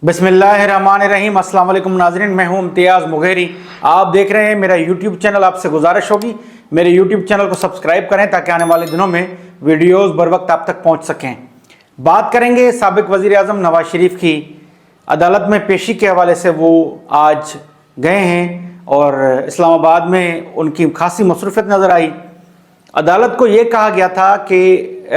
بسم اللہ الرحمن الرحیم۔ السلام علیکم ناظرین، میں ہوں امتیاز مغیری۔ آپ دیکھ رہے ہیں میرا یوٹیوب چینل۔ آپ سے گزارش ہوگی میرے یوٹیوب چینل کو سبسکرائب کریں تاکہ آنے والے دنوں میں ویڈیوز بر وقت آپ تک پہنچ سکیں۔ بات کریں گے سابق وزیر اعظم نواز شریف کی۔ عدالت میں پیشی کے حوالے سے وہ آج گئے ہیں اور اسلام آباد میں ان کی خاصی مصروفیت نظر آئی۔ عدالت کو یہ کہا گیا تھا کہ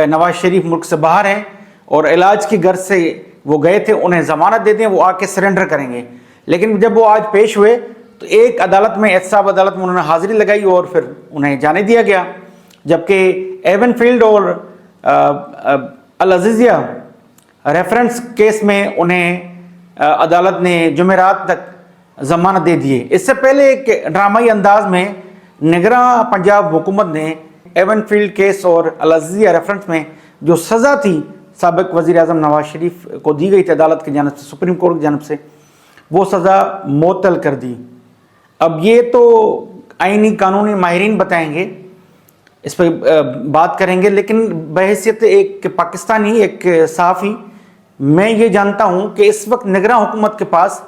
نواز شریف ملک سے باہر ہیں اور علاج کی غرض سے وہ گئے تھے، انہیں ضمانت دے دیں، وہ آ کے سرنڈر کریں گے۔ لیکن جب وہ آج پیش ہوئے تو ایک عدالت میں احتساب عدالت میں انہوں نے حاضری لگائی اور پھر انہیں جانے دیا گیا، جبکہ ایون فیلڈ اور العزیزیہ ریفرنس کیس میں انہیں عدالت نے جمعرات تک ضمانت دے دیے۔ اس سے پہلے ایک ڈرامائی انداز میں نگراں پنجاب حکومت نے ایون فیلڈ کیس اور العزیزیہ ریفرنس میں جو سزا تھی سابق وزیر اعظم نواز شریف کو دی گئی تھی عدالت کی جانب سے، سپریم کورٹ کی جانب سے، وہ سزا معطل کر دی۔ اب یہ تو آئینی قانونی ماہرین بتائیں گے، اس پہ بات کریں گے، لیکن بحیثیت ایک پاکستانی، ایک صحافی، میں یہ جانتا ہوں کہ اس وقت نگراں حکومت کے پاس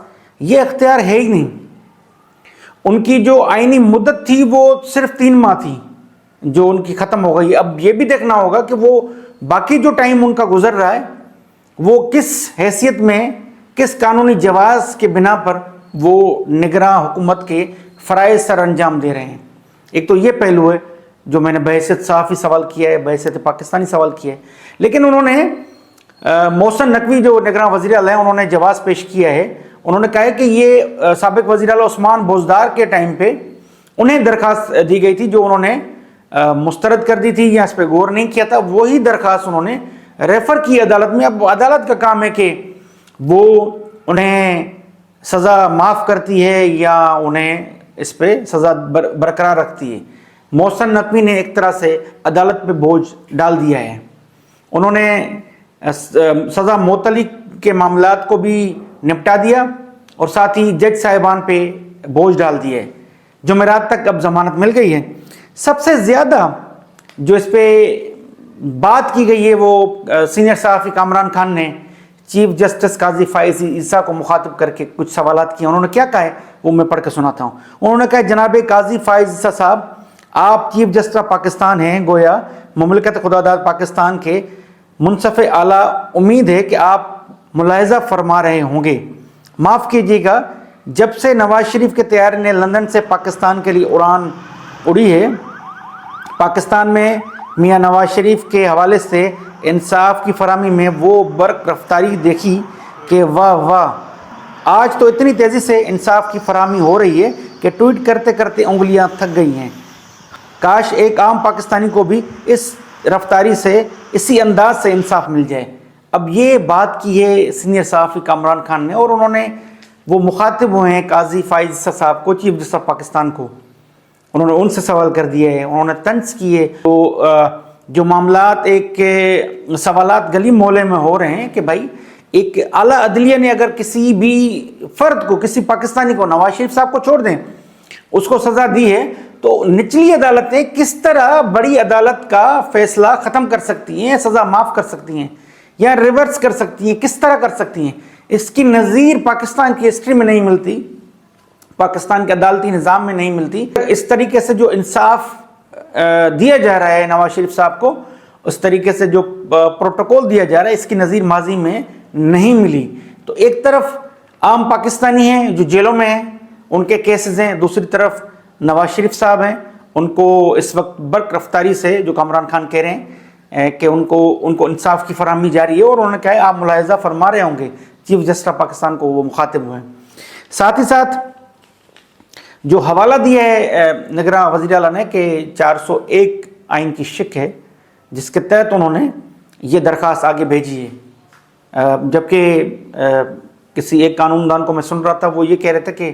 یہ اختیار ہے ہی نہیں۔ ان کی جو آئینی مدت تھی وہ صرف 3 ماہ تھی جو ان کی ختم ہو گئی۔ اب یہ بھی دیکھنا ہوگا کہ وہ باقی جو ٹائم ان کا گزر رہا ہے وہ کس حیثیت میں، کس قانونی جواز کے بنا پر وہ نگراں حکومت کے فرائض سر انجام دے رہے ہیں۔ ایک تو یہ پہلو ہے جو میں نے بحیثیت صحافی سوال کیا ہے، بحیثیت پاکستانی سوال کیا ہے۔ لیکن انہوں نے محسن نقوی جو نگراں وزیر اعلیٰ ہیں، انہوں نے جواز پیش کیا ہے۔ انہوں نے کہا ہے کہ یہ سابق وزیر اعلیٰ عثمان بوزدار کے ٹائم پہ انہیں درخواست دی گئی تھی جو انہوں نے مسترد کر دی تھی یا اس پہ غور نہیں کیا تھا، وہی درخواست انہوں نے ریفر کی عدالت میں۔ اب عدالت کا کام ہے کہ وہ انہیں سزا معاف کرتی ہے یا انہیں اس پہ سزا برقرار رکھتی ہے۔ محسن نقوی نے ایک طرح سے عدالت پہ بوجھ ڈال دیا ہے۔ انہوں نے سزا معطلی کے معاملات کو بھی نپٹا دیا اور ساتھ ہی جج صاحبان پہ بوجھ ڈال دیا ہے۔ جمعرات تک اب ضمانت مل گئی ہے۔ سب سے زیادہ جو اس پہ بات کی گئی ہے وہ سینئر صحافی کامران خان نے چیف جسٹس قاضی فائز عیسیٰ کو مخاطب کر کے کچھ سوالات کیے۔ انہوں نے کیا کہا ہے وہ میں پڑھ کے سناتا ہوں۔ انہوں نے کہا، جناب قاضی فائز عیسیٰ صاحب، آپ چیف جسٹس آف پاکستان ہیں، گویا مملکت خداداد پاکستان کے منصف اعلیٰ۔ امید ہے کہ آپ ملاحظہ فرما رہے ہوں گے، معاف کیجیے گا، جب سے نواز شریف کے طیارے نے لندن سے پاکستان کے لیے اڑان اڑی ہے، پاکستان میں میاں نواز شریف کے حوالے سے انصاف کی فراہمی میں وہ برق رفتاری دیکھی کہ واہ واہ، آج تو اتنی تیزی سے انصاف کی فراہمی ہو رہی ہے کہ ٹویٹ کرتے کرتے انگلیاں تھک گئی ہیں۔ کاش ایک عام پاکستانی کو بھی اس رفتاری سے، اسی انداز سے انصاف مل جائے۔ اب یہ بات کی ہے سینئر صحافی کامران خان نے، اور انہوں نے وہ مخاطب ہوئے ہیں قاضی فائز عیسیٰ صاحب کو، چیف جسٹس آف پاکستان کو۔ انہوں نے ان سے سوال کر دیا ہے، انہوں نے طنز کیے۔ تو جو معاملات ایک سوالات گلی محلے میں ہو رہے ہیں کہ بھائی ایک اعلیٰ عدلیہ نے اگر کسی بھی فرد کو، کسی پاکستانی کو، نواز شریف صاحب کو چھوڑ دیں، اس کو سزا دی ہے، تو نچلی عدالتیں کس طرح بڑی عدالت کا فیصلہ ختم کر سکتی ہیں، سزا معاف کر سکتی ہیں یا ریورس کر سکتی ہیں، کس طرح کر سکتی ہیں؟ اس کی نظیر پاکستان کی ہسٹری میں نہیں ملتی، پاکستان کے عدالتی نظام میں نہیں ملتی۔ اس طریقے سے جو انصاف دیا جا رہا ہے نواز شریف صاحب کو، اس طریقے سے جو پروٹوکول دیا جا رہا ہے، اس کی نظیر ماضی میں نہیں ملی۔ تو ایک طرف عام پاکستانی ہیں جو جیلوں میں ہیں، ان کے کیسز ہیں، دوسری طرف نواز شریف صاحب ہیں، ان کو اس وقت برق رفتاری سے، جو کامران خان کہہ رہے ہیں کہ ان کو انصاف کی فراہمی جاری ہے، اور انہوں نے کہا ہے آپ ملاحظہ فرما رہے ہوں گے، چیف جسٹس آف پاکستان کو وہ مخاطب ہوئے ہیں۔ ساتھ ہی ساتھ جو حوالہ دیا ہے نگراں وزیر اعلیٰ نے کہ 401 آئین کی شق ہے، جس کے تحت انہوں نے یہ درخواست آگے بھیجی ہے۔ جبکہ کسی ایک قانون دان کو میں سن رہا تھا، وہ یہ کہہ رہے تھے کہ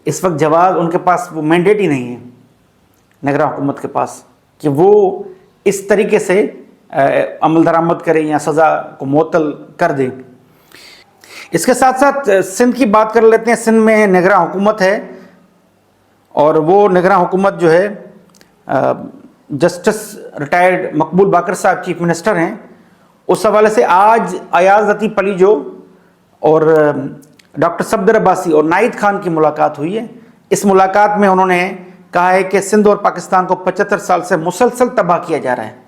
اس وقت جواز ان کے پاس وہ مینڈیٹ ہی نہیں ہے نگراں حکومت کے پاس کہ وہ اس طریقے سے عمل درآمد کریں یا سزا کو معطل کر دیں۔ اس کے ساتھ ساتھ سندھ کی بات کر لیتے ہیں۔ سندھ میں نگراں حکومت ہے، اور وہ نگراں حکومت جو ہے جسٹس ریٹائرڈ مقبول باقر صاحب چیف منسٹر ہیں۔ اس حوالے سے آج ایاز لطیف علی جو اور ڈاکٹر صفدر عباسی اور ناہید خان کی ملاقات ہوئی ہے۔ اس ملاقات میں انہوں نے کہا ہے کہ سندھ اور پاکستان کو 75 سال سے مسلسل تباہ کیا جا رہا ہے،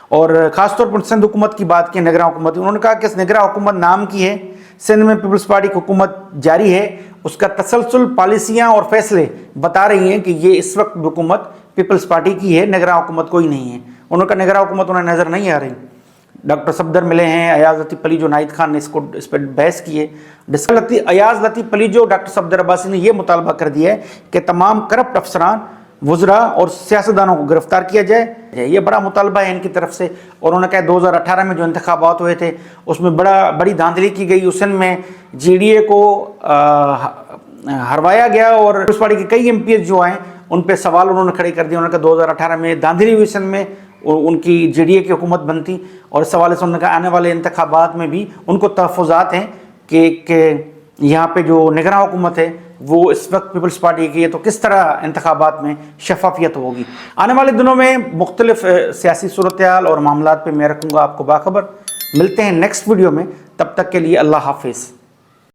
اور خاص طور پر سندھ حکومت کی بات کی، نگراں حکومت، انہوں نے کہا کہ اس نگراں حکومت نام کی ہے، سندھ میں پیپلز پارٹی کی حکومت جاری ہے، اس کا تسلسل، پالیسیاں اور فیصلے بتا رہی ہیں کہ یہ اس وقت حکومت پیپلز پارٹی کی ہے، نگراں حکومت کوئی نہیں ہے۔ انہوں نے کہا نگراں حکومت انہیں نظر نہیں آ رہی۔ ڈاکٹر صفدر ملے ہیں، ایاز لطیف علی جو ناہید خان نے اس پہ بحث کی ہے، ایاز لطیف علی جو ڈاکٹر صفدر عباسی نے یہ مطالبہ کر دیا ہے کہ تمام کرپٹ افسران، وزراء اور سیاستدانوں کو گرفتار کیا جائے، یہ بڑا مطالبہ ہے ان کی طرف سے۔ اور انہوں نے کہا 2018 میں جو انتخابات ہوئے تھے اس میں بڑی دھاندلی کی گئی، اس میں جی ڈی اے کو ہروایا گیا، اور پیپلز پارٹی کے کئی ایم پی ایس جو آئے ان پہ سوال انہوں نے کھڑے کر دیا۔ انہوں نے کہا 2018 میں دھاندلی ہوئی سندھ میں، ان کی جی ڈی اے کی حکومت بنتی، اور اس حوالے سے انہوں نے کہا آنے والے انتخابات میں بھی ان کو تحفظات ہیں کہ یہاں پہ جو نگراں حکومت ہے وہ اس وقت پیپلز پارٹی کی ہے، تو کس طرح انتخابات میں شفافیت ہوگی۔ آنے والے دنوں میں مختلف سیاسی صورتحال اور معاملات پہ میں رکھوں گا آپ کو باخبر۔ ملتے ہیں نیکسٹ ویڈیو میں، تب تک کے لیے اللہ حافظ۔